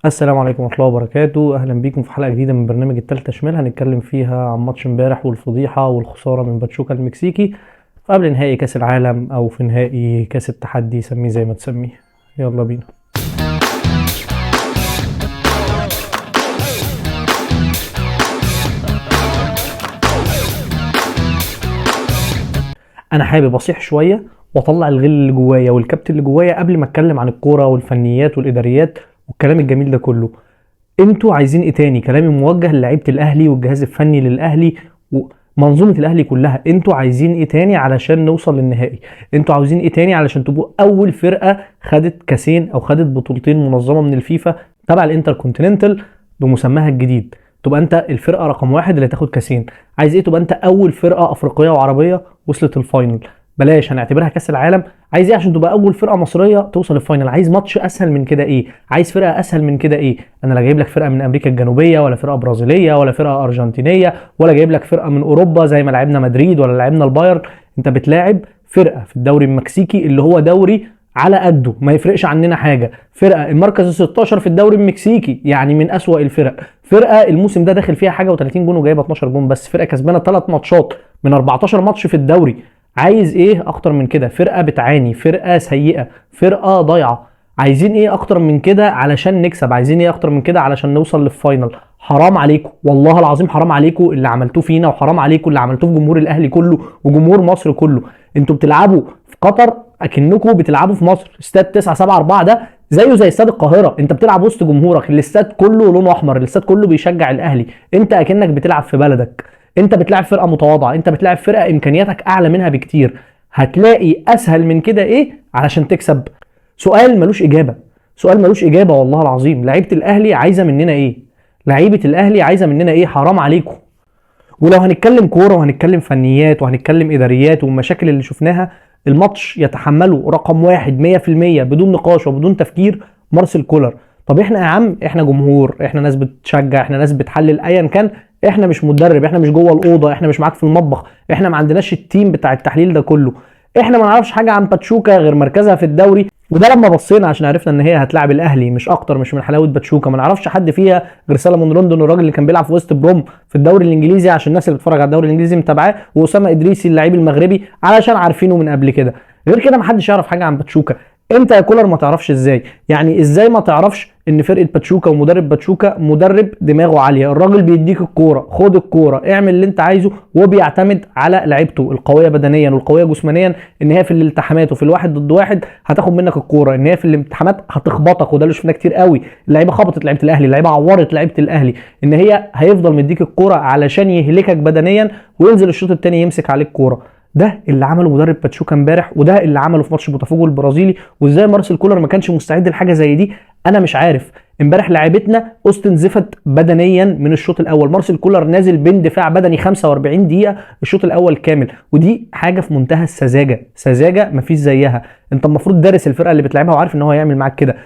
السلام عليكم ورحمة الله وبركاته. أهلا بيكم في حلقة جديدة من برنامج التالتة شمال. هنتكلم فيها عن ماتش امبارح والفضيحة والخسارة من باتشوكا المكسيكي قبل نهائي كأس العالم أو في نهائي كأس التحدي، سميه زي ما تسميه. يلا بينا. أنا حابب أصيح شوية وأطلع الغل اللي جوايا والكبت اللي جوايا قبل ما أتكلم عن الكورة والفنيات والإداريات والكلام الجميل ده كله. انتوا عايزين ايه تاني؟ كلامي موجه للعيبه الاهلي والجهاز الفني للاهلي ومنظومه الاهلي كلها. انتوا عايزين ايه تاني علشان نوصل للنهائي؟ انتوا عاوزين ايه تاني علشان تبقوا اول فرقه خدت كاسين او خدت بطولتين منظمه من الفيفا تبع الانتر كونتيننتال بمسماها الجديد؟ تبقى انت الفرقه رقم واحد اللي تاخد كاسين. عايز ايه؟ تبقى انت اول فرقه افريقيه وعربيه وصلت الفاينل. بلاش هنعتبرها كاس العالم. عايز ايه عشان تبقى اول فرقه مصريه توصل الفاينل؟ عايز ماتش اسهل من كده ايه؟ عايز فرقه اسهل من كده ايه؟ انا لا جايب لك فرقه من امريكا الجنوبيه ولا فرقه برازيليه ولا فرقه ارجنتينيه ولا جايب لك فرقه من اوروبا زي ما لعبنا مدريد ولا لعبنا البايرن. انت بتلاعب فرقه في الدوري المكسيكي اللي هو دوري على قده، ما يفرقش عننا حاجه. فرقه المركز ال 16 في الدوري المكسيكي، يعني من اسوأ الفرق. فرقه الموسم ده داخل فيها حاجه و30 جون وجايبه 12 جون بس. فرقه كسبانه 3 ماتشات من 14 ماتش في الدوري. عايز ايه اكتر من كده؟ فرقه بتعاني، فرقه سيئه، فرقه ضايعه. عايزين ايه اكتر من كده علشان نكسب؟ عايزين ايه اكتر من كده علشان نوصل للفاينل؟ حرام عليكم، والله العظيم حرام عليكم اللي عملتوه فينا، وحرام عليكم اللي عملتوه في جمهور الاهلي كله وجمهور مصر كله. انتوا بتلعبوا في قطر اكنكم بتلعبوا في مصر. استاد 974 ده زيه زي استاد القاهره. انت بتلعب وسط جمهورك، الاستاد كله لونه احمر، الاستاد كله بيشجع الاهلي. انت اكنك بتلعب في بلدك. انت بتلعب فرقه متواضعه، انت بتلعب فرقه امكانياتك اعلى منها بكتير. هتلاقي اسهل من كده ايه علشان تكسب؟ سؤال ملوش اجابه، سؤال ملوش اجابه والله العظيم. لعيبه الاهلي عايزه مننا ايه؟ لعيبه الاهلي عايزه مننا ايه؟ حرام عليكم. ولو هنتكلم كوره وهنتكلم فنيات وهنتكلم اداريات والمشاكل اللي شفناها، الماتش يتحمله رقم واحد 100% بدون نقاش وبدون تفكير مارسيل كولر. طب احنا يا عم، احنا جمهور، احنا ناس بتشجع، احنا ناس بتحلل ايا كان. احنا مش مدرب، احنا مش جوه الاوضه، احنا مش معاك في المطبخ، احنا ما عندناش التيم بتاع التحليل ده كله. احنا ما نعرفش حاجه عن باتشوكا غير مركزها في الدوري. وده لما بصينا عشان عرفنا ان هي هتلاعب الاهلي، مش اكتر. مش من حلاوه باتشوكا، ما نعرفش حد فيها غير سالمون روندون، الراجل اللي كان بيلعب في ويست بروم في الدوري الانجليزي، عشان الناس اللي بتتفرج على الدوري الانجليزي متابعاه، واسامه ادريسي اللاعب المغربي علشان عارفينه من قبل كده. غير كده محدش يعرف حاجه عن باتشوكا. انت يا كولر ما تعرفش ازاي؟ يعني ازاي ما تعرفش ان فرقه باتشوكا ومدرب باتشوكا مدرب دماغه عاليه؟ الراجل بيديك الكوره، خد الكوره اعمل اللي انت عايزه، وبيعتمد على لعيبته القويه بدنيا والقويه جسمانيا، ان هي في الالتحامات وفي الواحد ضد واحد هتاخد منك الكوره، ان هي في الالتحامات هتخبطك. وده اللي شفناه كتير قوي. اللعيبه خبطت لعيبه الاهلي، اللعيبه عورت لعيبه الاهلي. ان هي هيفضل مديك الكوره علشان يهلكك بدنيا وينزل الشوط الثاني يمسك عليك كوره. ده اللي عمله مدرب باتشوكا امبارح، وده اللي عمله في ماتش بوتافوجو البرازيلي. وازاي مارسيل كولر ما كانش مستعد لحاجه زي دي؟ انا مش عارف. امبارح لعيبتنا استنزفت بدنيا من الشوط الاول. مارسيل كولر نازل بين دفاع بدني 45 دقيقه الشوط الاول كامل، ودي حاجه في منتهى السذاجه، سذاجه مفيش زيها. انت المفروض دارس الفرقه اللي بتلعبها وعارف ان هو هيعمل معاك كده.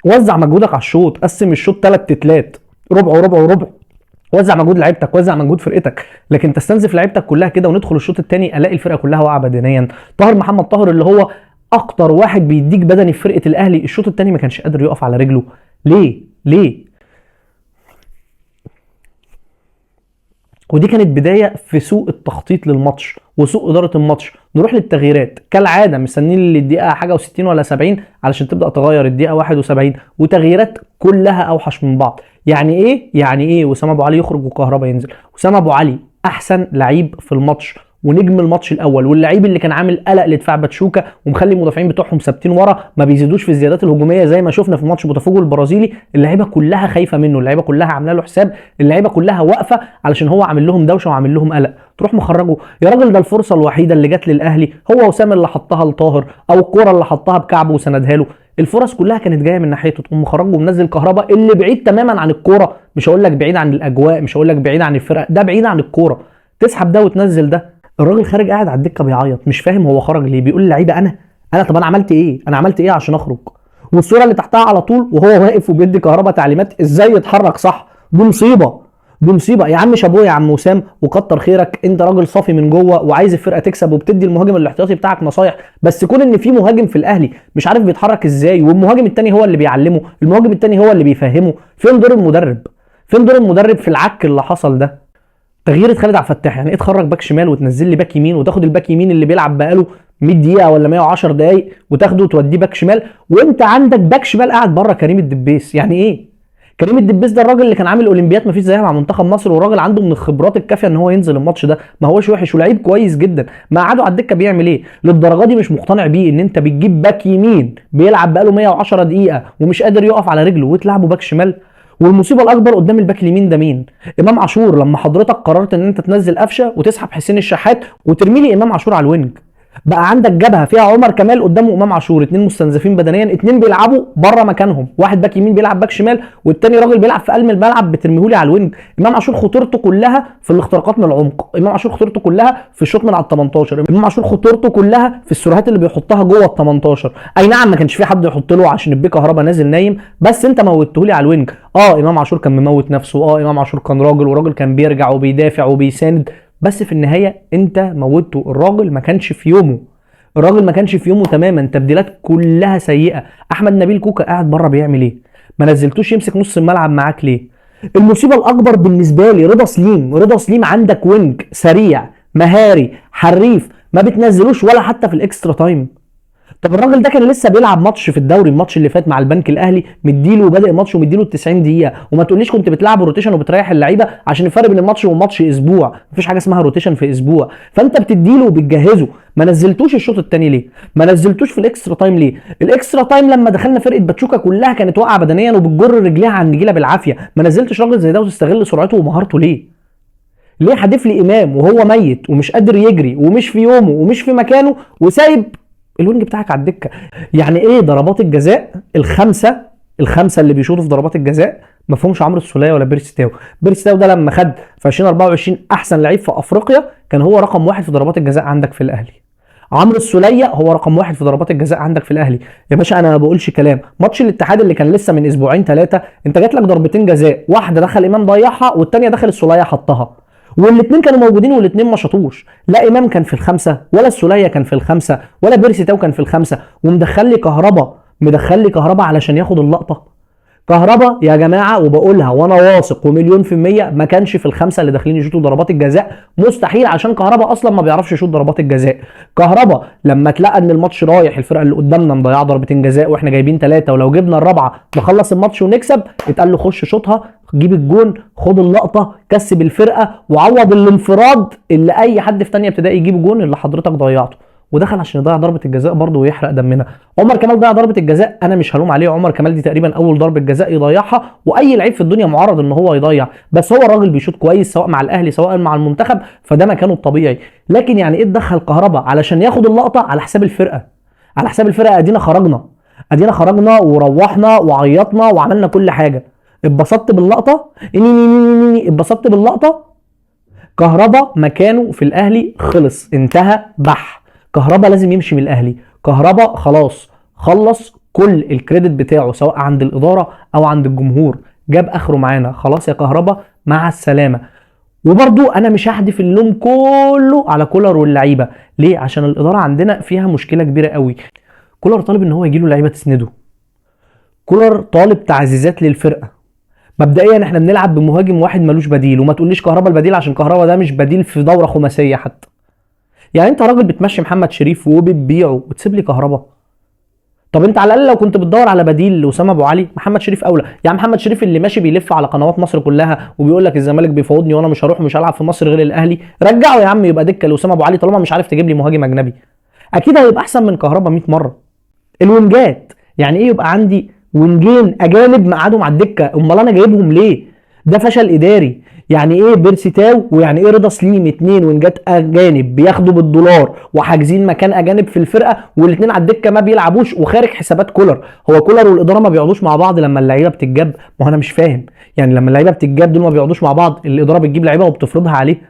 وزع مجهودك على الشوط، قسم الشوط 3 تلات، ربع وربع وربع. وزع مجهود لعيبتك، وزع مجهود فرقتك. لكن تستنزف لعيبتك كلها كده وندخل الشوط الثاني الاقي الفرقه كلها واقعه بدنيا. طاهر محمد طاهر اللي هو اكتر واحد بيديك بدني في فرقه الاهلي، الشوط الثاني ما كانش قادر يقف على رجله. ليه؟ ليه؟ ودي كانت بدايه في سوء التخطيط للماتش وسوء اداره الماتش. نروح للتغييرات كالعاده، مستنيين للدقيقه حاجه و60 ولا 70 علشان تبدا تغير. الدقيقه 71 وتغييرات كلها اوحش من بعض. يعني ايه؟ يعني ايه وسام ابو علي يخرج وكهربا ينزل؟ وسام ابو علي احسن لعيب في الماتش ونجم الماتش الاول، واللعيب اللي كان عامل قلق لدفاع باتشوكا ومخلي المدافعين بتوعهم ثابتين ورا ما بيزيدوش في الزيادات الهجوميه زي ما شفنا في ماتش بوتافوجو البرازيلي. اللعيبه كلها خايفه منه، اللعيبه كلها عامله له حساب، اللعيبه كلها واقفه علشان هو عامل لهم دوشه وعامل لهم قلق. تروح مخرجه يا راجل؟ ده الفرصه الوحيده اللي جت للاهلي هو وسام اللي حطها لطاهر، او الكوره اللي حطها بكعبه وسندها له. الفرص كلها كانت جايه من ناحيته، تقوم مخرجه ومنزل كهربا اللي بعيد تماما عن الكوره. مش هقول لك بعيد عن الاجواء، مش هقول لك بعيد عن الفرق، ده بعيد عن الكوره. تسحب ده وتنزل ده. الراجل خارج قاعد على الدكه بيعيط، مش فاهم هو خرج ليه. بيقول للعيبه انا طب انا عملت ايه؟ انا عملت ايه عشان اخرج؟ والصوره اللي تحتها على طول وهو واقف وبيدي كهربا تعليمات ازاي يتحرك صح. دي مصيبه، دي مصيبه يا عم. شابوه يا عم وسام وكتر خيرك، انت راجل صافي من جوه وعايز الفرقه تكسب وبتدي المهاجم الاحتياطي بتاعك نصايح، بس كون ان في مهاجم في الاهلي مش عارف بيتحرك ازاي والمهاجم التاني هو اللي بيعلمه، المهاجم التاني هو اللي بيفهمه، فين دور المدرب؟ فين دور المدرب في العك اللي حصل ده؟ تغيير خالد عبد الفتاح، يعني ايه تخرج باك شمال وتنزل لي باك يمين وتاخد الباك يمين اللي بيلعب بقاله 100 دقيقه ولا 110 دقائق وتاخده وتوديه باك شمال، وانت عندك باك شمال قاعد بره كريم الدبيس؟ يعني ايه؟ كريم الدبيس ده الراجل اللي كان عامل اولمبياد مفيش زيها مع منتخب مصر، والراجل عنده من الخبرات الكافيه ان هو ينزل الماتش ده، ما هوش وحش ولعيب كويس جدا، ما قعدوا على الدكه بيعمل ايه؟ للدرجه دي مش مقتنع بيه ان انت بتجيب باك يمين بيلعب بقاله 110 دقيقه ومش قادر يقف على رجله وتلعبه باك شمال؟ والمصيبه الاكبر قدام الباك اليمين ده مين؟ امام عاشور. لما حضرتك قررت ان انت تنزل قفشه وتسحب حسين الشحات وترمي لي امام عاشور على الوينج، بقى عندك جبهه فيها عمر كمال قدامه امام عاشور، اتنين مستنزفين بدنيا، اتنين بيلعبوا بره مكانهم، واحد باك يمين بيلعب باك شمال والتاني راجل بيلعب في قلب الملعب بترميهولي على الوينج. امام عاشور خطورته كلها في الاختراقات من العمق، امام عاشور خطورته كلها في الشوط من على ال 18، امام عاشور خطورته كلها في السرعات اللي بيحطها جوه ال 18. اي نعم ما كانش في حد يحط له عشان البيه كهربا نازل نايم، بس انت موتهولي على الوينج. امام عاشور كان مموت نفسه، امام عاشور كان راجل وراجل كان بيرجع وبيدافع وبيساند، بس في النهايه انت موتته. الراجل ما كانش في يومه، الراجل ما كانش في يومه تماما، تبديلات كلها سيئه. احمد نبيل كوكا قاعد بره بيعمل ايه؟ ما نزلتوش يمسك نص الملعب معاك ليه؟ المصيبه الاكبر بالنسبه لي رضا سليم. رضا سليم عندك وينج سريع مهاري حريف، ما بتنزلوش ولا حتى في الاكسترا تايم. طب الراجل ده كان لسه بيلعب ماتش في الدوري الماتش اللي فات مع البنك الاهلي، مديله وبادئ الماتش ومديله ال 90 دقيقه، وما تقوليش كنت بتلعب روتيشن وبتريح اللعيبه، عشان الفرق بين الماتش والماتش اسبوع، مفيش حاجه اسمها روتيشن في اسبوع، فانت بتديله وبتجهزه. ما نزلتوش الشوط الثاني ليه؟ ما نزلتوش في الاكسترا تايم ليه؟ الاكسترا تايم لما دخلنا فرقه باتشوكا كلها كانت واقعه بدنيا وبتجر رجليها عن نجيله بالعافيه، ما نزلتش راجل زي ده وتستغل سرعته ومهارته ليه؟ ليه حادف لي امام وهو ميت ومش قادر يجري ومش في يومه ومش في مكانه وسايب الوينج بتاعك على الدكه؟ يعني ايه ضربات الجزاء الخمسه اللي بيشوطوا في ضربات الجزاء ما فيهمش عمرو السوليه ولا بيرسي تاو؟ بيرسي تاو ده لما خد في 2024 احسن لعيب في افريقيا كان هو رقم واحد في ضربات الجزاء عندك في الاهلي. عمرو السوليه هو رقم واحد في ضربات الجزاء عندك في الاهلي. يا باشا انا ما بقولش كلام. ماتش الاتحاد اللي كان لسه من اسبوعين ثلاثه انت جات لك ضربتين جزاء، واحده دخل امام ضيعها والثانيه دخل السوليه حطها، والاثنين كانوا موجودين والاثنين ما شاطوش، لا امام كان في الخمسه ولا السوليه كان في الخمسه ولا بيرسي تاو كان في الخمسه، ومدخل لي كهربا علشان ياخد اللقطه. كهربا يا جماعه وبقولها وانا واثق ومليون في الميه ما كانش في الخمسه اللي داخلين يشوطوا ضربات الجزاء، مستحيل، عشان كهربا اصلا ما بيعرفش يشوط ضربات الجزاء. كهربا لما تلاقى ان الماتش رايح الفرقه اللي قدامنا مضيعه ضربتين جزاء واحنا جايبين ثلاثه ولو جبنا الرابعه نخلص الماتش ونكسب، اتقال له خش شوطها، جيب الجون، خد اللقطه، كسب الفرقه وعوض الانفراد اللي اي حد في ثانيه ابتدائي يجيب جون اللي حضرتك ضيعته، ودخل عشان يضيع ضربه الجزاء برضه ويحرق دمنا. عمر كمال ضيع ضربه الجزاء، انا مش هلوم عليه، عمر كمال دي تقريبا اول ضربه جزاء يضيعها، واي لعيب في الدنيا معرض ان هو يضيع، بس هو الراجل بيشوط كويس سواء مع الاهلي سواء مع المنتخب، فده مكانه الطبيعي. لكن يعني ايه تدخل كهربا علشان ياخد اللقطه على حساب الفرقه؟ على حساب الفرقه. ادينا خرجنا وروحنا وعيطنا وعملنا كل حاجه، اتبسطت باللقطه، اتبسطت باللقطه. كهربا مكانه في الاهلي خلص، انتهى، بح. كهربا لازم يمشي من الاهلي. كهربا خلاص خلص كل الكريدت بتاعه سواء عند الاداره او عند الجمهور، جاب اخره معانا، خلاص يا كهربا مع السلامه. وبرضو انا مش هحدف اللوم كله على كولر واللعيبه، ليه؟ عشان الاداره عندنا فيها مشكله كبيره قوي. كولر طالب ان هو يجيله لعيبه تسنده، كولر طالب تعزيزات للفرقه. مبدئيا احنا بنلعب بمهاجم واحد ملوش بديل، وما تقوليش كهربا البديل عشان كهربا ده مش بديل في دوره خماسيه حتى. يعني انت راجل بتمشي محمد شريف وبتبيعه وتسيب لي كهربا؟ طب انت على الاقل لو كنت بتدور على بديل لاسامه ابو علي، محمد شريف اولى. يعني محمد شريف اللي ماشي بيلف على قنوات مصر كلها وبيقول لك الزمالك بيفاوضني وانا مش هروح ومش هلعب في مصر غير الاهلي، رجعه يا عم يبقى دكه لاسامه ابو علي طالما مش عارف تجيب لي مهاجم اجنبي. اكيد هيبقى احسن من كهربا 100 مره. الوينجات، يعني ايه يبقى عندي وينجين اجانب مقعدهم على الدكه؟ امال انا جايبهم ليه؟ ده فشل اداري. يعني ايه بيرسي تاو ويعني ايه رضا سليم، اتنين وينجات اجانب بياخدوا بالدولار وحاجزين مكان اجانب في الفرقه، والاتنين على الدكه ما بيلعبوش وخارج حسابات كولر. هو كولر والاداره ما بيقعدوش مع بعض لما اللعيبه بتتجاب؟ ما هو انا مش فاهم، يعني لما اللعيبه بتتجاب دول ما بيقعدوش مع بعض، الاداره بتجيب لعيبه وبتفرضها عليه؟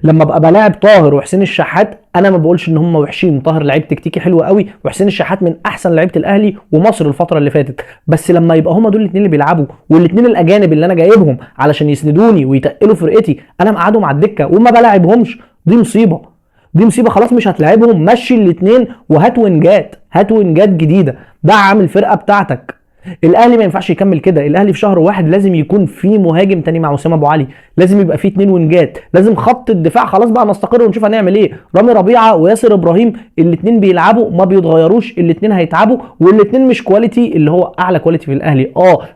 لما ابقى بلاعب طاهر وحسين الشحات، انا ما بقولش ان هم وحشين، طاهر لعيب تكتيكي حلو قوي وحسين الشحات من احسن لعيبه الاهلي ومصر الفتره اللي فاتت، بس لما يبقى هم دول الاثنين اللي بيلعبوا والاثنين الاجانب اللي انا جايبهم علشان يسندوني ويتقلوا فرقتي انا مقعدهم على الدكه وما بلاعبهمش، دي مصيبه. دي مصيبه. خلاص مش هتلاعبهم، مشي الاثنين وهات وينجات، هات وينجات جديده، دعم الفرقه بتاعتك. الاهلي ما ينفعش يكمل كده. الاهلي في شهر واحد لازم يكون في مهاجم تاني مع وسام ابو علي، لازم يبقى في 2 وينجات، لازم خط الدفاع خلاص بقى نستقر ونشوف هنعمل ايه. رامي ربيعه وياسر ابراهيم الاثنين بيلعبوا ما بيتغيروش، الاثنين هيتعبوا والاثنين مش كواليتي اللي هو اعلى كواليتي في الاهلي.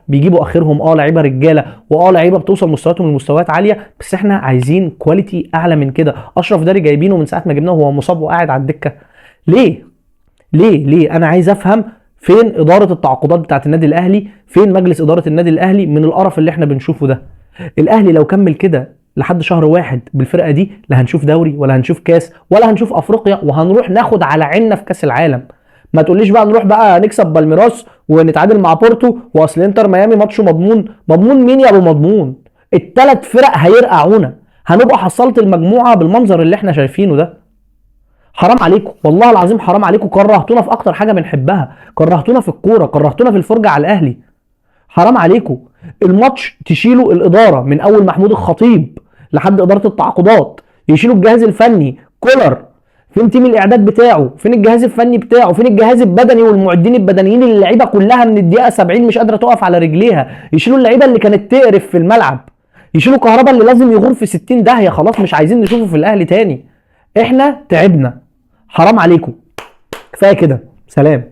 بيجيبوا اخرهم لعيبه رجاله لعيبه بتوصل مستوياتهم لمستويات عاليه، بس احنا عايزين كواليتي اعلى من كده. اشرف داري جايبينه من ساعه ما جبناه وهو مصاب وقاعد على الدكه. ليه انا عايز افهم فين اداره التعاقدات بتاعه النادي الاهلي، فين مجلس اداره النادي الاهلي من القرف اللي احنا بنشوفه ده. الاهلي لو كمل كده لحد شهر واحد بالفرقه دي لا هنشوف دوري ولا هنشوف كاس ولا هنشوف افريقيا، وهنروح ناخد على عيننا في كاس العالم. ما تقوليش بقى نروح بقى نكسب بالميراس ونتعادل مع بورتو واصل انتر ميامي ماتشه مضمون. مضمون مين يا ابو مضمون؟ الثلاث فرق هيرقعونا، هنبقى حصلت المجموعه بالمنظر اللي احنا شايفينه ده. حرام عليكم والله العظيم، حرام عليكم. كرهتونا في اكتر حاجه بنحبها، كرهتونا في الكوره، كرهتونا في الفرجه على الاهلي. حرام عليكم. الماتش تشيلوا الاداره من اول محمود الخطيب لحد اداره التعاقدات، يشيلوا الجهاز الفني كولر، فين تيم الاعداد بتاعه، فين الجهاز الفني بتاعه، فين الجهاز البدني والمعدين البدنيين اللي اللعيبه كلها من الدقيقه 70 مش قادره تقف على رجليها، يشيلوا اللعيبه اللي كانت تقرف في الملعب، يشيلوا كهربا اللي لازم يغور في 60 داهيه، خلاص مش عايزين نشوفه في الاهلي تاني. احنا تعبنا. حرام عليكم. كفايه كده. سلام.